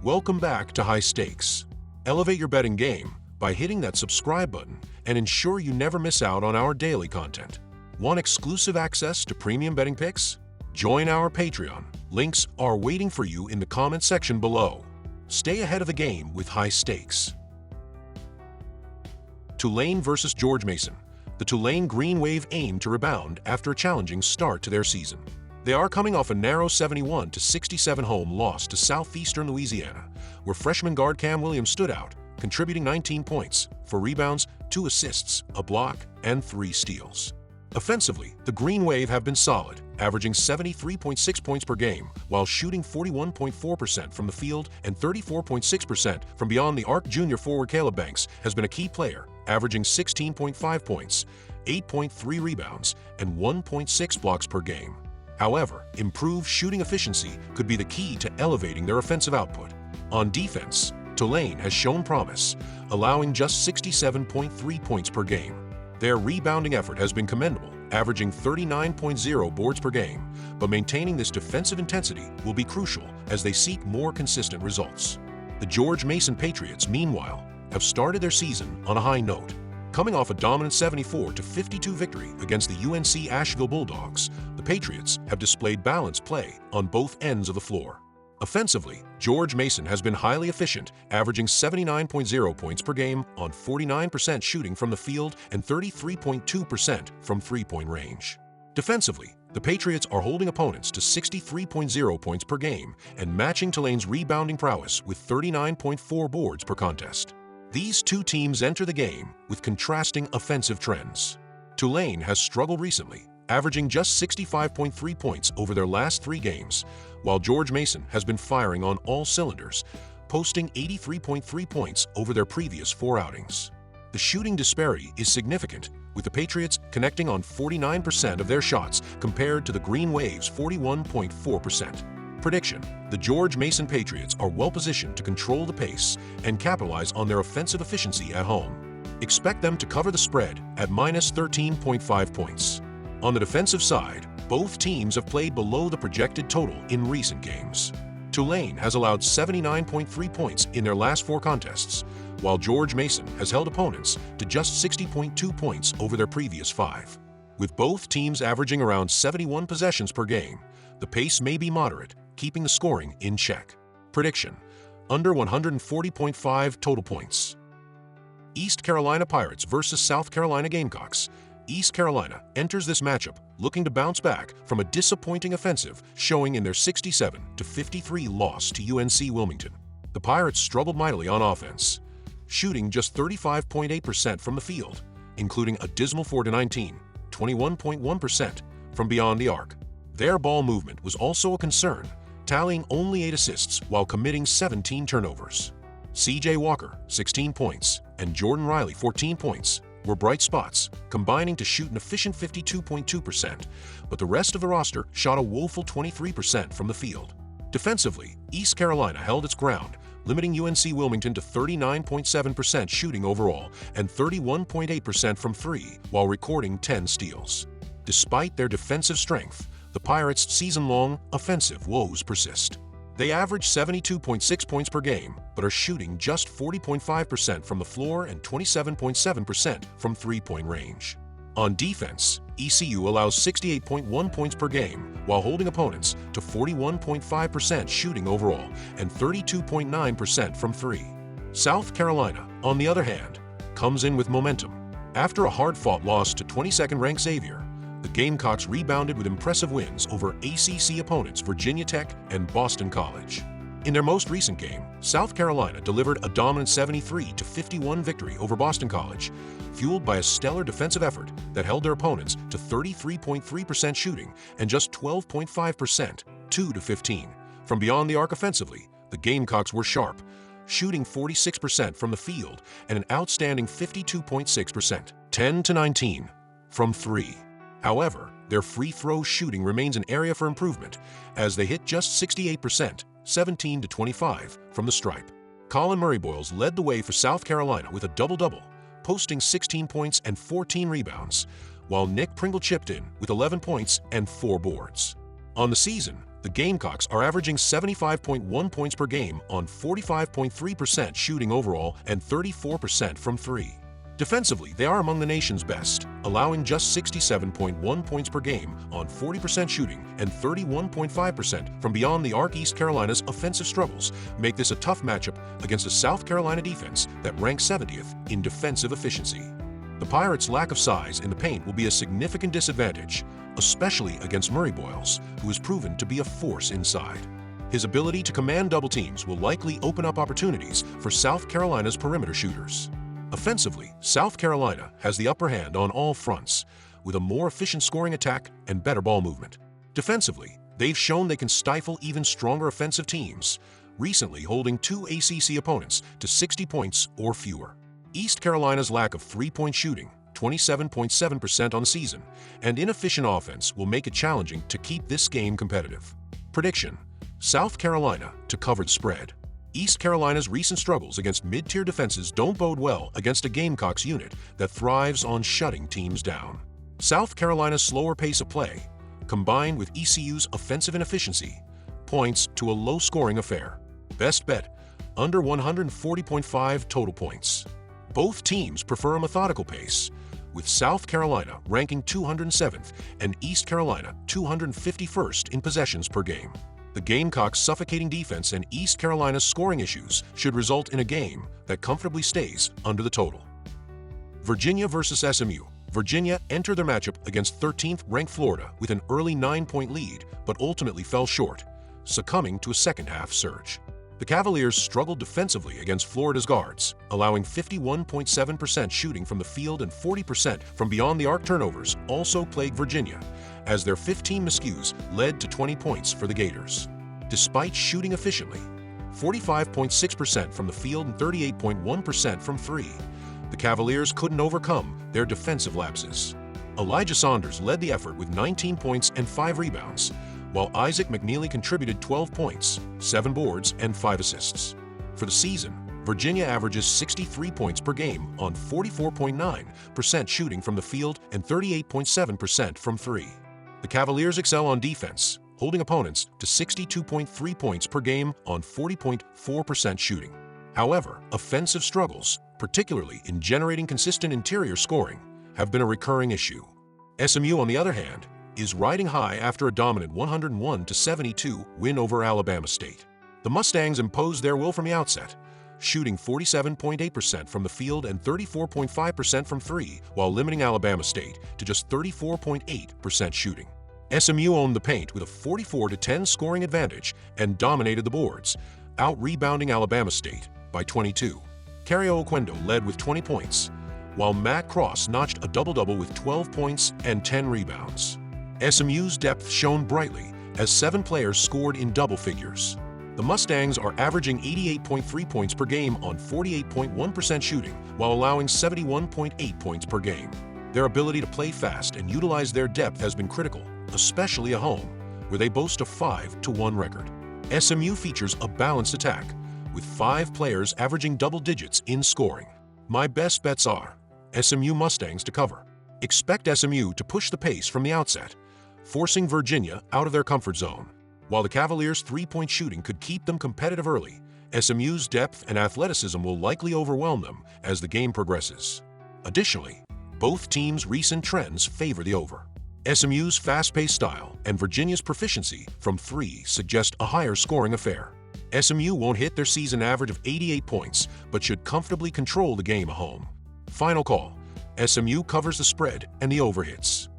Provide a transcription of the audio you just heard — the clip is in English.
Welcome back to High Stakes. Elevate your betting game by hitting that subscribe button and ensure you never miss out on our daily content. Want exclusive access to premium betting picks? Join our Patreon. Links are waiting for you in the comment section below. Stay ahead of the game with High Stakes. Tulane versus George Mason. The Tulane Green Wave aim to rebound after a challenging start to their season. They are coming off a narrow 71-67 home loss to Southeastern Louisiana, where freshman guard Cam Williams stood out, contributing 19 points, 4 rebounds, 2 assists, a block, and 3 steals. Offensively, the Green Wave have been solid, averaging 73.6 points per game, while shooting 41.4% from the field and 34.6% from beyond the arc. Junior forward Caleb Banks has been a key player, averaging 16.5 points, 8.3 rebounds, and 1.6 blocks per game. However, improved shooting efficiency could be the key to elevating their offensive output. On defense, Tulane has shown promise, allowing just 67.3 points per game. Their rebounding effort has been commendable, averaging 39.0 boards per game, but maintaining this defensive intensity will be crucial as they seek more consistent results. The George Mason Patriots, meanwhile, have started their season on a high note. Coming off a dominant 74-52 victory against the UNC Asheville Bulldogs, the Patriots have displayed balanced play on both ends of the floor. Offensively, George Mason has been highly efficient, averaging 79.0 points per game on 49% shooting from the field and 33.2% from three-point range. Defensively, the Patriots are holding opponents to 63.0 points per game and matching Tulane's rebounding prowess with 39.4 boards per contest. These two teams enter the game with contrasting offensive trends. Tulane has struggled recently, averaging just 65.3 points over their last 3 games, while George Mason has been firing on all cylinders, posting 83.3 points over their previous 4 outings. The shooting disparity is significant, with the Patriots connecting on 49% of their shots compared to the Green Wave's 41.4%. Prediction: the George Mason Patriots are well-positioned to control the pace and capitalize on their offensive efficiency at home. Expect them to cover the spread at minus 13.5 points. On the defensive side, both teams have played below the projected total in recent games. Tulane has allowed 79.3 points in their last 4 contests, while George Mason has held opponents to just 60.2 points over their previous 5. With both teams averaging around 71 possessions per game, the pace may be moderate, keeping the scoring in check. Prediction: under 140.5 total points. East Carolina Pirates versus South Carolina Gamecocks. East Carolina enters this matchup looking to bounce back from a disappointing offensive showing in their 67-53 loss to UNC Wilmington. The Pirates struggled mightily on offense, shooting just 35.8% from the field, including a dismal 4-19, 21.1% from beyond the arc. Their ball movement was also a concern, tallying only 8 assists while committing 17 turnovers. C.J. Walker, 16 points, and Jordan Riley, 14 points, were bright spots, combining to shoot an efficient 52.2%, but the rest of the roster shot a woeful 23% from the field. Defensively, East Carolina held its ground, limiting UNC Wilmington to 39.7% shooting overall and 31.8% from 3, while recording 10 steals. Despite their defensive strength, the Pirates' season-long offensive woes persist. They average 72.6 points per game, but are shooting just 40.5% from the floor and 27.7% from three-point range. On defense, ECU allows 68.1 points per game while holding opponents to 41.5% shooting overall and 32.9% from 3. South Carolina, on the other hand, comes in with momentum. After a hard-fought loss to 22nd-ranked Xavier, the Gamecocks rebounded with impressive wins over ACC opponents Virginia Tech and Boston College. In their most recent game, South Carolina delivered a dominant 73-51 victory over Boston College, fueled by a stellar defensive effort that held their opponents to 33.3% shooting and just 12.5%, 2-15. From beyond the arc offensively, the Gamecocks were sharp, shooting 46% from the field and an outstanding 52.6%, 10-19, from 3. However, their free throw shooting remains an area for improvement, as they hit just 68%, 17-25, from the stripe. Colin Murray-Boyles led the way for South Carolina with a double-double, posting 16 points and 14 rebounds, while Nick Pringle chipped in with 11 points and 4 boards. On the season, The Gamecocks are averaging 75.1 points per game on 45.3% shooting overall and 34% from three. Defensively, they are among the nation's best, allowing just 67.1 points per game on 40% shooting and 31.5% from beyond. The arc. East Carolina's offensive struggles make this a tough matchup against a South Carolina defense that ranks 70th in defensive efficiency. The Pirates' lack of size in the paint will be a significant disadvantage, especially against Murray Boyles, who has proven to be a force inside. His ability to command double teams will likely open up opportunities for South Carolina's perimeter shooters. Offensively, South Carolina has the upper hand on all fronts, with a more efficient scoring attack and better ball movement. Defensively, they've shown they can stifle even stronger offensive teams, recently holding two ACC opponents to 60 points or fewer. East Carolina's lack of three-point shooting, 27.7% on the season, and inefficient offense will make it challenging to keep this game competitive. Prediction: South Carolina to cover the spread. East Carolina's recent struggles against mid-tier defenses don't bode well against a Gamecocks unit that thrives on shutting teams down. South Carolina's slower pace of play, combined with ECU's offensive inefficiency, points to a low-scoring affair. Best bet: under 140.5 total points. Both teams prefer a methodical pace, with South Carolina ranking 207th and East Carolina 251st in possessions per game. The Gamecocks' suffocating defense and East Carolina's scoring issues should result in a game that comfortably stays under the total. Virginia versus SMU. Virginia entered their matchup against 13th-ranked Florida with an early 9-point lead, but ultimately fell short, succumbing to a second-half surge. The Cavaliers struggled defensively against Florida's guards, allowing 51.7% shooting from the field and 40% from beyond the arc. Turnovers also plagued Virginia, as their 15 miscues led to 20 points for the Gators. Despite shooting efficiently, 45.6% from the field and 38.1% from three, the Cavaliers couldn't overcome their defensive lapses. Elijah Saunders led the effort with 19 points and 5 rebounds, while Isaac McNeely contributed 12 points, 7 boards, and 5 assists. For the season, Virginia averages 63 points per game on 44.9% shooting from the field and 38.7% from three. The Cavaliers excel on defense, holding opponents to 62.3 points per game on 40.4% shooting. However, offensive struggles, particularly in generating consistent interior scoring, have been a recurring issue. SMU, on the other hand, is riding high after a dominant 101-72 win over Alabama State. The Mustangs imposed their will from the outset, shooting 47.8% from the field and 34.5% from three, while limiting Alabama State to just 34.8% shooting. SMU owned the paint with a 44-10 scoring advantage and dominated the boards, out-rebounding Alabama State by 22. Cario Oquendo led with 20 points, while Matt Cross notched a double-double with 12 points and 10 rebounds. SMU's depth shone brightly as 7 players scored in double figures. The Mustangs are averaging 88.3 points per game on 48.1% shooting, while allowing 71.8 points per game. Their ability to play fast and utilize their depth has been critical, especially at home, where they boast a 5-1 record. SMU features a balanced attack, with 5 players averaging double digits in scoring. My best bets are SMU Mustangs to cover. Expect SMU to push the pace from the outset, forcing Virginia out of their comfort zone. While the Cavaliers' three-point shooting could keep them competitive early, SMU's depth and athleticism will likely overwhelm them as the game progresses. Additionally, both teams' recent trends favor the over. SMU's fast-paced style and Virginia's proficiency from three suggest a higher scoring affair. SMU won't hit their season average of 88 points, but should comfortably control the game at home. Final call: SMU covers the spread and the over hits.